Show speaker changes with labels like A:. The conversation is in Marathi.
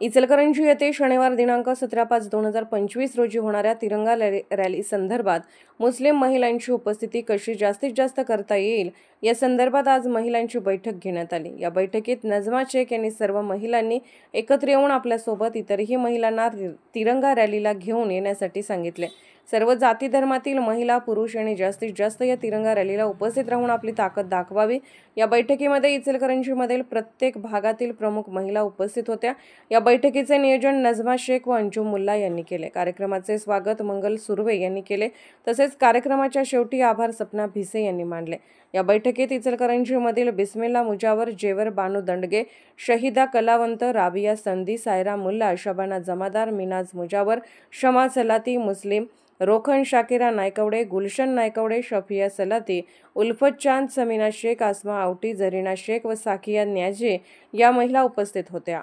A: इचलकरंजी येथे शनिवार दिनांक 17/5/2025 रोजी होणाऱ्या तिरंगा रॅली संदर्भात मुस्लिम महिलांची उपस्थिती कशी जास्तीत जास्त करता येईल या संदर्भात आज महिलांची बैठक घेण्यात आली। या बैठकीत नजमा शेख यांनी सर्व महिलांनी एकत्र येऊन आपल्यासोबत इतरही महिलांना तिरंगा रॅलीला घेऊन येण्यासाठी सांगितले। सर्व जाती धर्मातील महिला पुरुष यांनी जास्तीत जास्त या तिरंगा रॅलीला उपस्थित राहून आपली ताकद दाखवावी। या बैठकीमध्ये इचलकरंजीमधील प्रत्येक भागातील प्रमुख महिला उपस्थित होत्या। या बैठकीचे नियोजन नजमा शेख व अंजुम मुल्ला यांनी केले। कार्यक्रमाचे स्वागत मंगल सुर्वे यांनी केले, तसेच कार्यक्रमाच्या शेवटी आभार सपना भिसे यांनी मानले। या बैठकीत इचलकरंजीमधील बिस्मिल्ला मुजावर, जेवर बानू दंडगे, शहीदा कलावंत, राबिया संदी, सायरा मुल्ला, शबाना जमादार, मिनाज मुजावर, शमा सलाती, मुस्लिम रोखन शाकिरा नायकवडे, गुलशन नायकवडे, शफिया सलाती, उल्फत चांद, समीना शेख, आसमा आवटी, जरीना शेख व साकिया न्याजे या महिला उपस्थित होत्या।